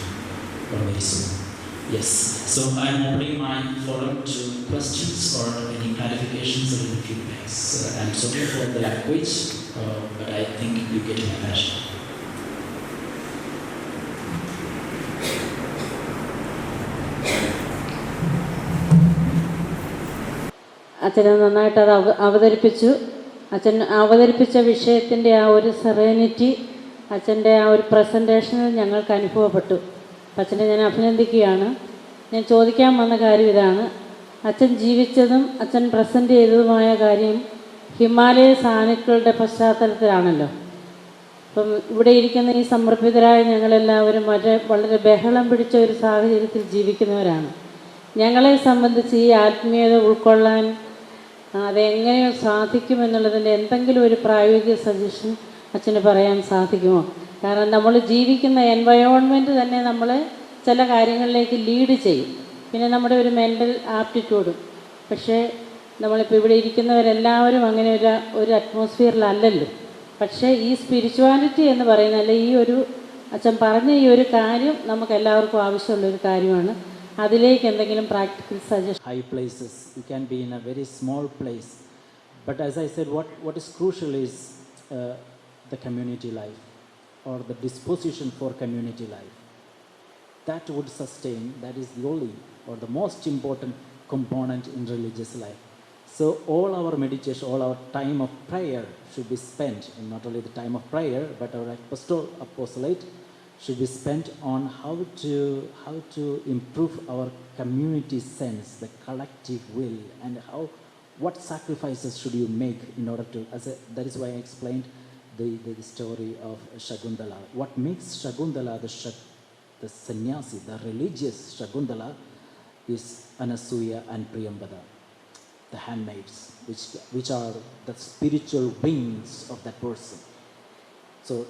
or very soon. Yes, so I'm opening my forum to questions or any clarifications or any feedbacks. I'm sorry for the language, but I think you get my passion. അച്ഛൻ നന്നായിട്ട് അത് അവതരിപ്പിച്ചു. അച്ഛൻ അവതരിപ്പിച്ച വിഷയത്തിൻ്റെ ആ ഒരു സെറേനിറ്റി, അച്ഛൻ്റെ ആ ഒരു പ്രസൻറ്റേഷനിൽ ഞങ്ങൾക്ക് അനുഭവപ്പെട്ടു. അച്ഛനെ ഞാൻ അഭിനന്ദിക്കുകയാണ്. ഞാൻ ചോദിക്കാൻ വന്ന കാര്യം ഇതാണ്. അച്ഛൻ ജീവിച്ചതും അച്ഛൻ പ്രസൻറ്റ് ചെയ്തതുമായ കാര്യം ഹിമാലയ സാനുക്കളുടെ പശ്ചാത്തലത്തിലാണല്ലോ. അപ്പം ഇവിടെ ഇരിക്കുന്ന ഈ സമർപ്പിതരായ ഞങ്ങളെല്ലാവരും വളരെ ബഹളം പിടിച്ച ഒരു സാഹചര്യത്തിൽ ജീവിക്കുന്നവരാണ്. ഞങ്ങളെ സംബന്ധിച്ച് ഈ ആത്മീയത ഉൾക്കൊള്ളാൻ അതെങ്ങനെ സാധിക്കുമെന്നുള്ളതിൻ്റെ എന്തെങ്കിലും ഒരു പ്രായോഗിക സജഷൻ അച്ഛന് പറയാൻ സാധിക്കുമോ? കാരണം നമ്മൾ ജീവിക്കുന്ന എൻവയോൺമെൻറ്റ് തന്നെ നമ്മളെ ചില കാര്യങ്ങളിലേക്ക് ലീഡ് ചെയ്യും. പിന്നെ നമ്മുടെ ഒരു മെൻ്റൽ ആപ്റ്റിറ്റ്യൂഡും. പക്ഷേ നമ്മളിപ്പോൾ ഇവിടെ ഇരിക്കുന്നവരെല്ലാവരും അങ്ങനെ ഒരു അറ്റ്മോസ്ഫിയറിലല്ലല്ലോ. പക്ഷേ ഈ സ്പിരിച്വാലിറ്റി എന്ന് പറയുന്ന ഈ ഒരു അച്ഛൻ പറഞ്ഞ ഈ ഒരു കാര്യം നമുക്ക് എല്ലാവർക്കും ആവശ്യമുള്ളൊരു കാര്യമാണ്. അതിലേക്ക് എന്തെങ്കിലും practical suggestion? High places, you can be in a very small place, but as I said, what is crucial is the community life. or the disposition for community life. That would sustain, that is the only or the most important component in religious life. So all our meditation, all our time of prayer should be spent, and not only the time of prayer, but our apostolate should be spent on how to improve our community sense, the collective will, and what sacrifices should you make in order to, that is why I explained the story of Shakuntala. What makes Shakuntala the sannyasi, the religious Shakuntala, is Anasuya and Priyambada, the handmaids, which are the spiritual wings of that person. So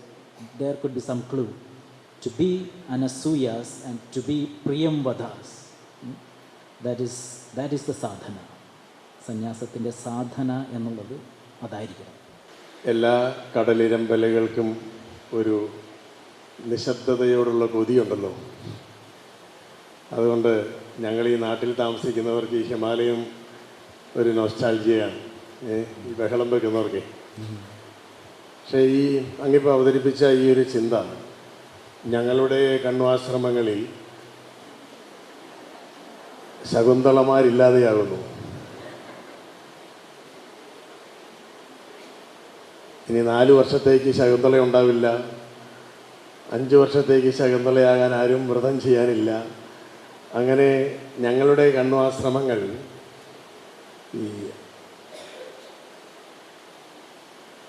there could be some clue. To be Anasuyas and to be Priyamvadas, that is the sadhana. സന്യാസത്തിൻ്റെ സാധന എന്നുള്ളത് അതായിരിക്കണം. എല്ലാ കടലിരമ്പലകൾക്കും ഒരു നിശബ്ദതയോടുള്ള കൊതിയുണ്ടല്ലോ. അതുകൊണ്ട് ഞങ്ങൾ ഈ നാട്ടിൽ താമസിക്കുന്നവർക്ക് ഈ ഹിമാലയം ഒരു നൊസ്റ്റാൾജിയാണ്, ഈ ബഹളം വെക്കുന്നവർക്ക്. പക്ഷേ ഈ അങ്ങിപ്പോൾ അവതരിപ്പിച്ച ഈ ഒരു ചിന്ത ഞങ്ങളുടെ കണ്വാശ്രമങ്ങളിൽ ശകുന്തളമാരില്ലാതെയാകുന്നു. ഇനി 4 വർഷത്തേക്ക് ശകുന്തള ഉണ്ടാവില്ല, 5 വർഷത്തേക്ക് ശകുന്തളയാകാൻ ആരും വ്രതം ചെയ്യാനില്ല. അങ്ങനെ ഞങ്ങളുടെ കണ്വാശ്രമങ്ങൾ ഈ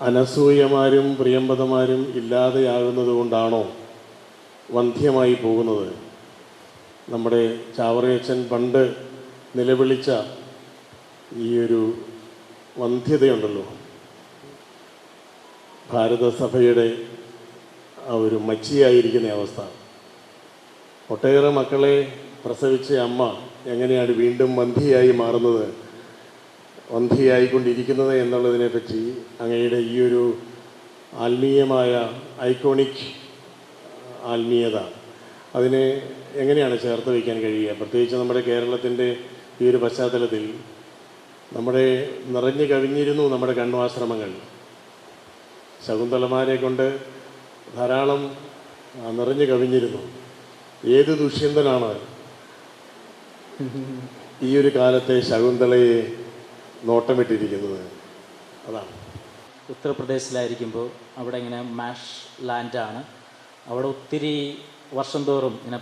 അനസൂയമാരും പ്രിയംവദമാരും ഇല്ലാതെയാകുന്നത് കൊണ്ടാണോ വന്ധ്യമായി പോകുന്നത്? നമ്മുടെ ചാവറയച്ചൻ പണ്ട് നിലവിളിച്ച ഈ ഒരു വന്ധ്യതയുണ്ടല്ലോ, ഭാരതസഭയുടെ ആ ഒരു മച്ചിയായിരിക്കുന്ന അവസ്ഥ. ഒട്ടേറെ മക്കളെ പ്രസവിച്ച അമ്മ എങ്ങനെയാണ് വീണ്ടും വന്ധ്യയായി മാറുന്നത്, വന്ധ്യയായിക്കൊണ്ടിരിക്കുന്നത് എന്നുള്ളതിനെപ്പറ്റി അങ്ങയുടെ ഈ ഒരു ആത്മീയമായ ഐക്കോണിക് ആത്മീയത അതിനെ എങ്ങനെയാണ് ചേർത്ത് വയ്ക്കാൻ കഴിയുക? പ്രത്യേകിച്ച് നമ്മുടെ കേരളത്തിൻ്റെ ഈ ഒരു പശ്ചാത്തലത്തിൽ നമ്മുടെ നിറഞ്ഞു കവിഞ്ഞിരുന്നു നമ്മുടെ കണ്വാശ്രമങ്ങൾ. ശകുന്തളമാരെ കൊണ്ട് ധാരാളം നിറഞ്ഞു കവിഞ്ഞിരുന്നു. ഏത് ദുഷ്യന്തനാണ് ഈ ഒരു കാലത്തെ ശകുന്തളയെ നോട്ടമിട്ടിരിക്കുന്നത്? അതാണ്. ഉത്തർപ്രദേശിലായിരിക്കുമ്പോൾ അവിടെ ഇങ്ങനെ മാഷ് ലാൻഡാണ്. അവിടെ ഒത്തിരി വർഷം തോറും ഇങ്ങനെ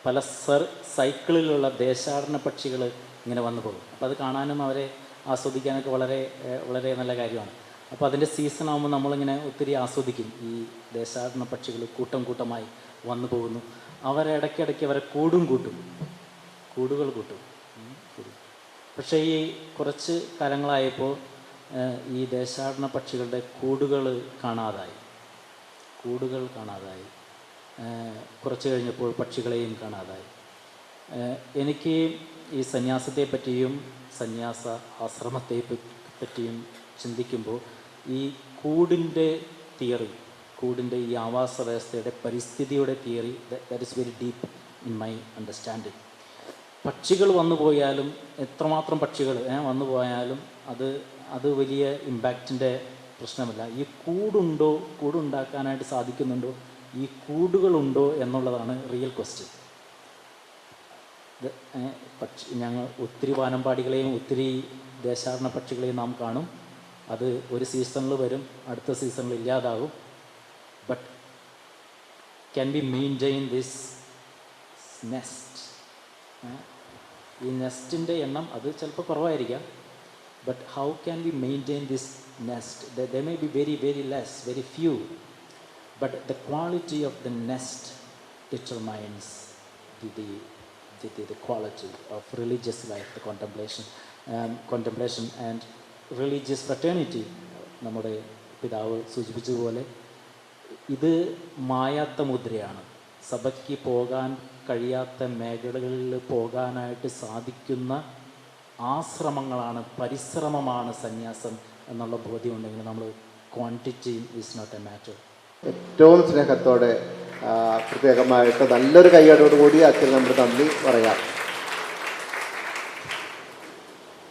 പല സൈക്കിളിലുള്ള ദേശാടന പക്ഷികൾ ഇങ്ങനെ വന്നു പോകും. അപ്പോൾ അത് കാണാനും അവരെ ആസ്വദിക്കാനൊക്കെ വളരെ വളരെ നല്ല കാര്യമാണ്. അപ്പോൾ അതിൻ്റെ സീസൺ ആകുമ്പോൾ നമ്മളിങ്ങനെ ഒത്തിരി ആസ്വദിക്കും. ഈ ദേശാടന പക്ഷികൾ കൂട്ടമായി വന്നു പോകുന്നു. അവരിടയ്ക്കിടയ്ക്ക് അവരെ കൂടുകൾ കൂട്ടും. പക്ഷേ ഈ കുറച്ച് കാലങ്ങളായപ്പോൾ ഈ ദേശാടന പക്ഷികളുടെ കൂടുകൾ കാണാതായി. കുറച്ച് കഴിഞ്ഞപ്പോൾ പക്ഷികളെയും കാണാതായി. എനിക്ക് ഈ സന്യാസത്തെ പറ്റിയും സന്യാസ ആശ്രമത്തെ പറ്റിയും ചിന്തിക്കുമ്പോൾ ഈ കൂടിൻ്റെ തിയറി, കൂടിൻ്റെ ഈ ആവാസ വ്യവസ്ഥയുടെ പരിസ്ഥിതിയുടെ theory, that is very deep in my understanding. പക്ഷികൾ വന്നു പോയാലും, എത്രമാത്രം പക്ഷികൾ വന്നു പോയാലും അത് വലിയ ഇമ്പാക്റ്റിൻ്റെ പ്രശ്നമല്ല. ഈ കൂടുണ്ടാക്കാനായിട്ട് സാധിക്കുന്നുണ്ടോ, ഈ കൂടുകളുണ്ടോ എന്നുള്ളതാണ് റിയൽ ക്വസ്റ്റ്യൻ. ഞങ്ങൾ ഒത്തിരി വാനമ്പാടികളെയും ഒത്തിരി ദേശാടന പക്ഷികളെയും നാം കാണും. അത് ഒരു സീസണിൽ വരും, അടുത്ത സീസണിൽ ഇല്ലാതാകും. But can be maintain this nest? ഈ നെസ്റ്റിൻ്റെ എണ്ണം അത് ചിലപ്പോൾ കുറവായിരിക്കാം. But how can be maintain this nest? They may be very very less, very few, but the quality of the nest determines the quality of religious life, the contemplation and religious fraternity. നമ്മുടെ പിതാവ് സൂചിപ്പിച്ചതുപോലെ ഇത് മായാത്ത മുദ്രയാണ്. സഭയ്ക്ക് പോകാൻ കഴിയാത്ത മേഖലകളിൽ പോകാനായിട്ട് സാധിക്കുന്ന ആശ്രമങ്ങളാണ്, പരിശ്രമമാണ് സന്യാസം എന്നുള്ള ബോധ്യമുണ്ടെങ്കിൽ നമ്മൾ quantity is not a matter. ഏറ്റവും സ്നേഹത്തോടെ പ്രത്യേകമായിട്ട് നല്ലൊരു കൈയടോടുകൂടി അച്ഛൻ നമ്മൾ നന്ദി പറയാം.